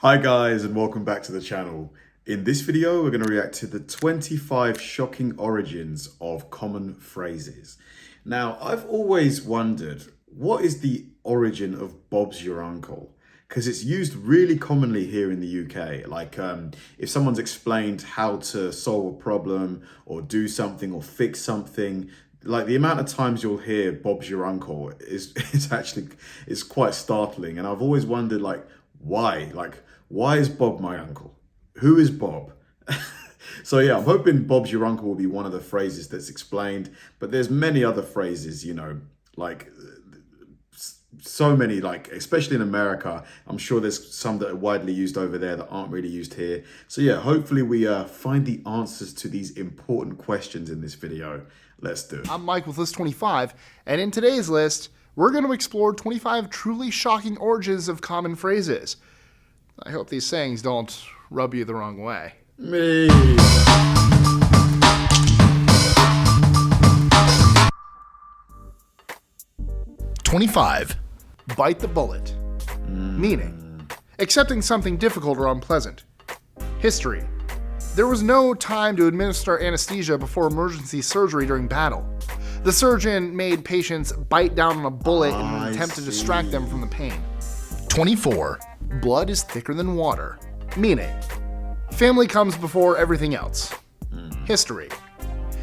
Hi guys, and welcome back to the channel. In this video, we're going to react to the 25 shocking origins of common phrases. Now, I've always wondered, what is the origin of Bob's your uncle? Because it's used really commonly here in the UK. Like if someone's explained how to solve a problem or do something or fix something, like the amount of times you'll hear Bob's your uncle is quite startling. And I've always wondered, like, why? Why is Bob my uncle? Who is Bob? So yeah, I'm hoping Bob's your uncle will be one of the phrases that's explained, but there's many other phrases, you know, like so many, like especially in America. I'm sure there's some that are widely used over there that aren't really used here. So yeah, hopefully we find the answers to these important questions in this video. Let's do it. I'm Mike with List 25, and in today's list, we're going to explore 25 truly shocking origins of common phrases. I hope these sayings don't rub you the wrong way. Me. "25. Bite the bullet." Meaning, accepting something difficult or unpleasant. History. There was no time to administer anesthesia before emergency surgery during battle. The surgeon made patients bite down on a bullet in an attempt to distract them from the pain. 24. Blood is thicker than water. Meaning, family comes before everything else. History.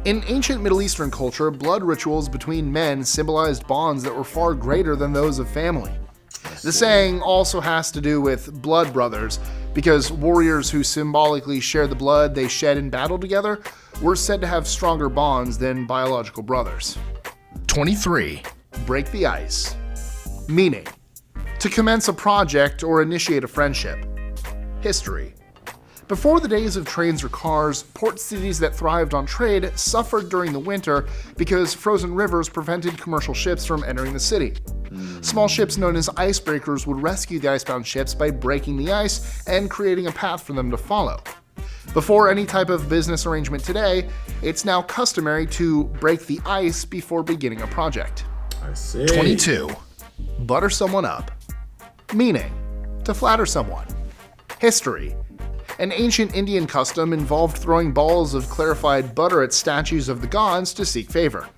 In ancient Middle Eastern culture, blood rituals between men symbolized bonds that were far greater than those of family. The saying also has to do with blood brothers, because warriors who symbolically share the blood they shed in battle together were said to have stronger bonds than biological brothers. 23. Break the ice. Meaning, to commence a project or initiate a friendship. History. Before the days of trains or cars, port cities that thrived on trade suffered during the winter because frozen rivers prevented commercial ships from entering the city. Small ships known as icebreakers would rescue the icebound ships by breaking the ice and creating a path for them to follow. Before any type of business arrangement today, it's now customary to break the ice before beginning a project. I see. 22. Butter someone up. Meaning, to flatter someone. History. An ancient Indian custom involved throwing balls of clarified butter at statues of the gods to seek favor.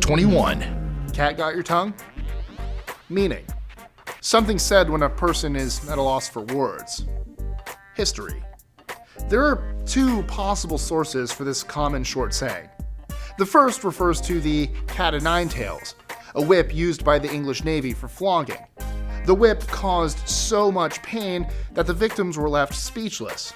21. Cat got your tongue? Meaning, something said when a person is at a loss for words. History. There are two possible sources for this common short saying. The first refers to the cat o' nine tails, a whip used by the English Navy for flogging. The whip caused so much pain that the victims were left speechless.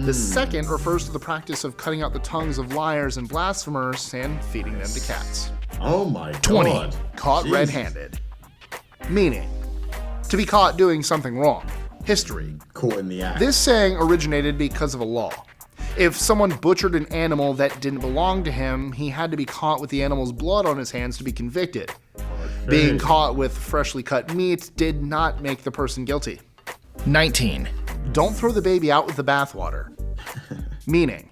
The second refers to the practice of cutting out the tongues of liars and blasphemers and feeding them to cats. Oh my God. 20. Caught red-handed. Meaning, to be caught doing something wrong. History. Caught in the act. This saying originated because of a law. If someone butchered an animal that didn't belong to him, he had to be caught with the animal's blood on his hands to be convicted. Being caught with freshly cut meat did not make the person guilty. 19. Don't throw the baby out with the bathwater. Meaning,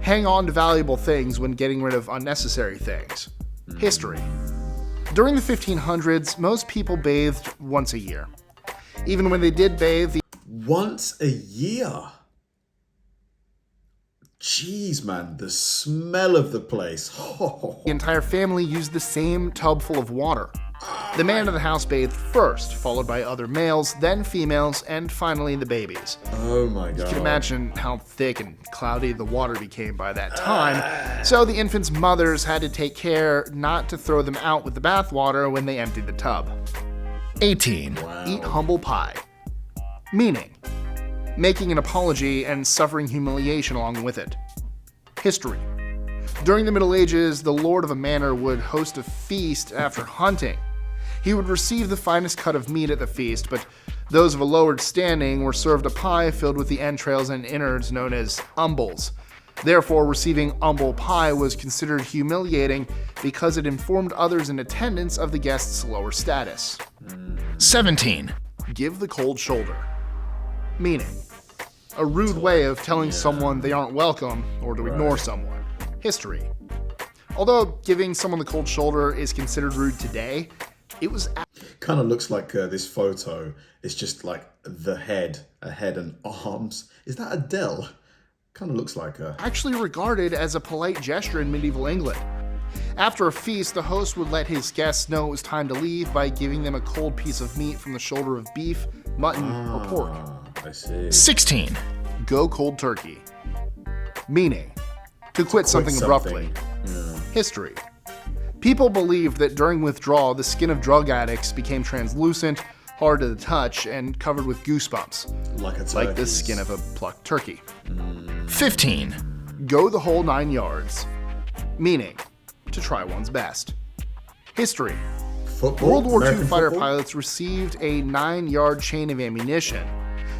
hang on to valuable things when getting rid of unnecessary things. History. During the 1500s, most people bathed once a year. Even when they did bathe, Once a year? Jeez, man, the smell of the place. the entire family used the same tub full of water. The man of the house bathed first, followed by other males, then females, and finally the babies. Oh my God. You can imagine how thick and cloudy the water became by that time, so the infants' mothers had to take care not to throw them out with the bathwater when they emptied the tub. 18. Wow. Eat humble pie. Meaning, making an apology and suffering humiliation along with it. History. During the Middle Ages, the lord of a manor would host a feast after hunting. He would receive the finest cut of meat at the feast, but those of a lowered standing were served a pie filled with the entrails and innards known as umbles. Therefore, receiving humble pie was considered humiliating because it informed others in attendance of the guest's lower status. 17. Give the cold shoulder. Meaning, a rude way of telling someone they aren't welcome or to ignore someone. History. Although giving someone the cold shoulder is considered rude today, it was Kind of looks like this photo. It's just like a head and arms. Is that Adele? Kind of looks like a... Actually regarded as a polite gesture in medieval England. After a feast, the host would let his guests know it was time to leave by giving them a cold piece of meat from the shoulder of beef, mutton, or pork. I see. 16. Go cold turkey. Meaning, to quit something abruptly. Yeah. History. People believed that during withdrawal, the skin of drug addicts became translucent, hard to the touch, and covered with goosebumps. Like the skin of a plucked turkey. 15. Go the whole 9 yards. Meaning, to try one's best. History. Football? World War II American fighter football? pilots received a 9-yard chain of ammunition.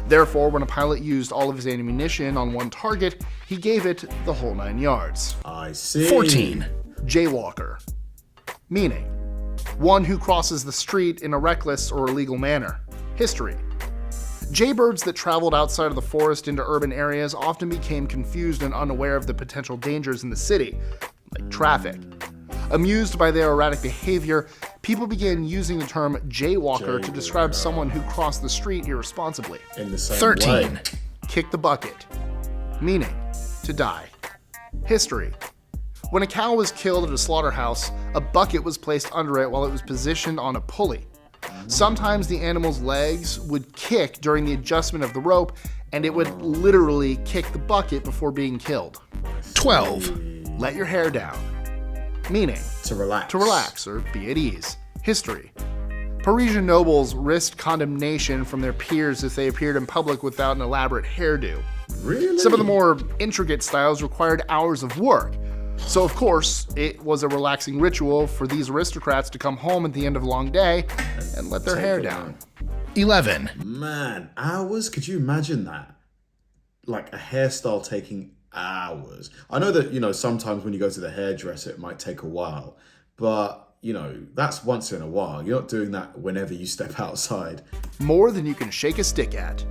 Therefore, when a pilot used all of his ammunition on one target, he gave it the whole 9 yards. I see. 14. Jaywalker. Meaning, one who crosses the street in a reckless or illegal manner. History. Jaybirds that traveled outside of the forest into urban areas often became confused and unaware of the potential dangers in the city, like traffic. Amused by their erratic behavior, people began using the term jaywalker to describe someone who crossed the street irresponsibly. In the same 13. way. Kick the bucket. Meaning, to die. History. When a cow was killed at a slaughterhouse, a bucket was placed under it while it was positioned on a pulley. Sometimes the animal's legs would kick during the adjustment of the rope, and it would literally kick the bucket before being killed. 12. Let your hair down. Meaning, To relax. to relax or be at ease. History. Parisian nobles risked condemnation from their peers if they appeared in public without an elaborate hairdo. Really? Some of the more intricate styles required hours of work. So of course, it was a relaxing ritual for these aristocrats to come home at the end of a long day and let their hair down. 11. Man, hours? Could you imagine that? Like a hairstyle taking hours. I know that, sometimes when you go to the hairdresser, it might take a while. But, that's once in a while. You're not doing that whenever you step outside. More than you can shake a stick at.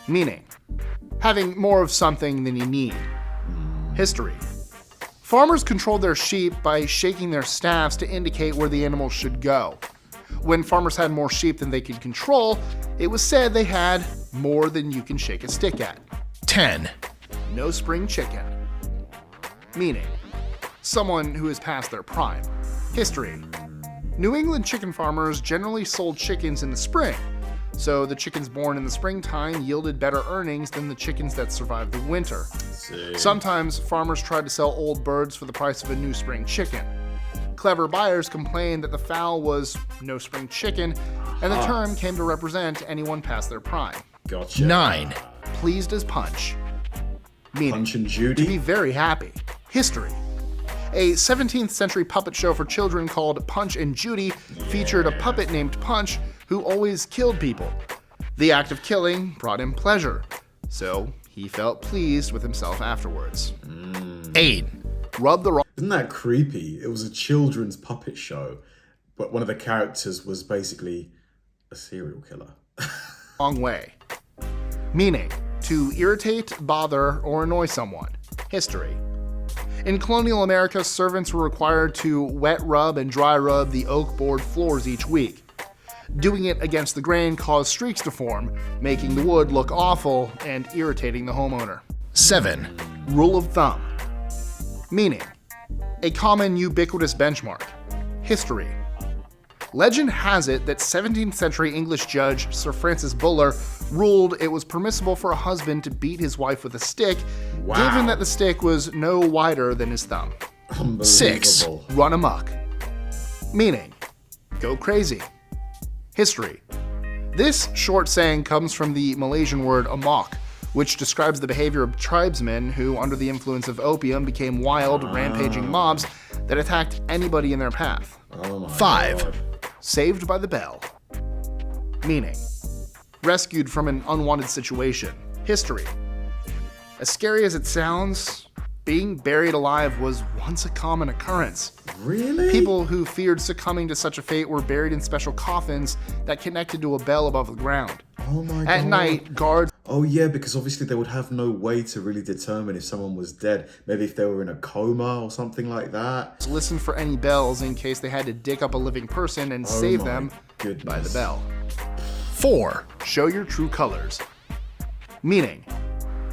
Meaning, having more of something than you need. History. Farmers controlled their sheep by shaking their staffs to indicate where the animals should go. When farmers had more sheep than they could control, it was said they had more than you can shake a stick at. 10. No spring chicken. Meaning, someone who is past their prime. History. New England chicken farmers generally sold chickens in the spring, so the chickens born in the springtime yielded better earnings than the chickens that survived the winter. Sometimes farmers tried to sell old birds for the price of a new spring chicken. Clever buyers complained that the fowl was no spring chicken, and the term came to represent anyone past their prime. Gotcha. 9. Pleased as punch. Meaning, Punch and to Judy? be very happy. History. A 17th century puppet show for children called Punch and Judy featured a puppet named Punch who always killed people. The act of killing brought him pleasure, so he felt pleased with himself afterwards. 8. Rub the Isn't that creepy? It was a children's puppet show, but one of the characters was basically a serial killer. wrong way. Meaning, to irritate, bother, or annoy someone. History. In colonial America, servants were required to wet rub and dry rub the oak board floors each week. Doing it against the grain caused streaks to form, making the wood look awful and irritating the homeowner. 7. Rule of thumb. Meaning, a common ubiquitous benchmark. History. Legend has it that 17th century English judge Sir Francis Buller ruled it was permissible for a husband to beat his wife with a stick, given that the stick was no wider than his thumb. 6. Run amok. Meaning, go crazy. History. This short saying comes from the Malaysian word amok, which describes the behavior of tribesmen who, under the influence of opium, became wild, rampaging mobs that attacked anybody in their path. 5. Saved by the bell. Meaning, rescued from an unwanted situation. History. As scary as it sounds, being buried alive was once a common occurrence. Really? People who feared succumbing to such a fate were buried in special coffins that connected to a bell above the ground. Oh my At God. night, guards Oh yeah, because obviously they would have no way to really determine if someone was dead. Maybe if they were in a coma or something like that. listened for any bells in case they had to dig up a living person and save my them goodness. by the bell. 4. Show your true colors. Meaning,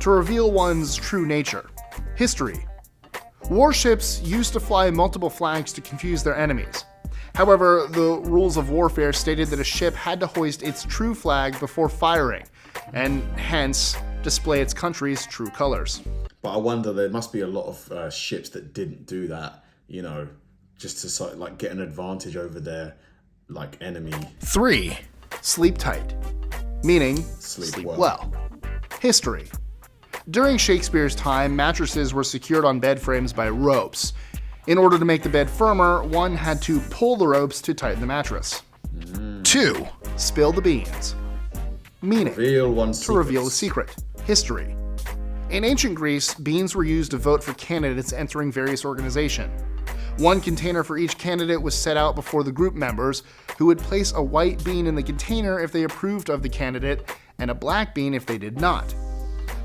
to reveal one's true nature. History. Warships used to fly multiple flags to confuse their enemies. However, the rules of warfare stated that a ship had to hoist its true flag before firing, and hence display its country's true colors. But I wonder, there must be a lot of ships that didn't do that, you know, just to sort of, like, get an advantage over their, like, enemy. 3. Sleep tight. Meaning, Sleep well. History. During Shakespeare's time, mattresses were secured on bed frames by ropes. In order to make the bed firmer, one had to pull the ropes to tighten the mattress. 2. Spill the beans. Meaning, to reveal a secret. History. In ancient Greece, beans were used to vote for candidates entering various organizations. One container for each candidate was set out before the group members, who would place a white bean in the container if they approved of the candidate, and a black bean if they did not.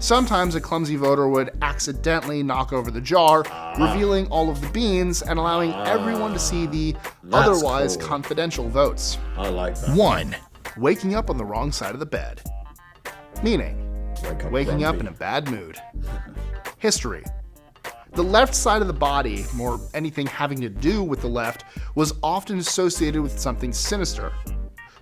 Sometimes a clumsy voter would accidentally knock over the jar, revealing all of the beans and allowing everyone to see the otherwise cool. confidential votes. I like that. 1. Waking up on the wrong side of the bed. Meaning, waking up in a bad mood. History. The left side of the body, or anything having to do with the left, was often associated with something sinister.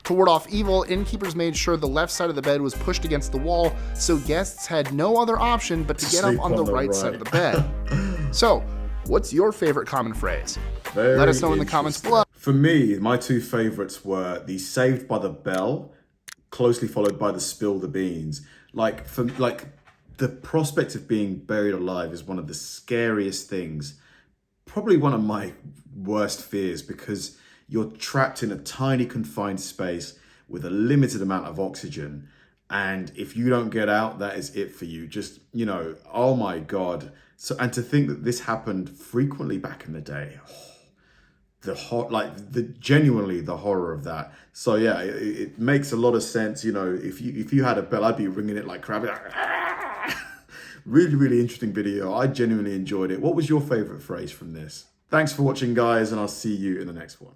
To ward off evil, innkeepers made sure the left side of the bed was pushed against the wall, so guests had no other option but to get up on the right side of the bed. So, what's your favorite common phrase? Let us know in the comments below. For me, my two favorites were the Saved by the Bell, closely followed by the Spill the Beans. The prospect of being buried alive is one of the scariest things, probably one of my worst fears, because you're trapped in a tiny confined space with a limited amount of oxygen. And if you don't get out, that is it for you. Just, you know, oh my God. So, and to think that this happened frequently back in the day, genuinely the horror of that. So yeah, it makes a lot of sense. You know, if you had a bell, I'd be ringing it like crap. Really, really interesting video. I genuinely enjoyed it. What was your favorite phrase from this? Thanks for watching, guys, and I'll see you in the next one.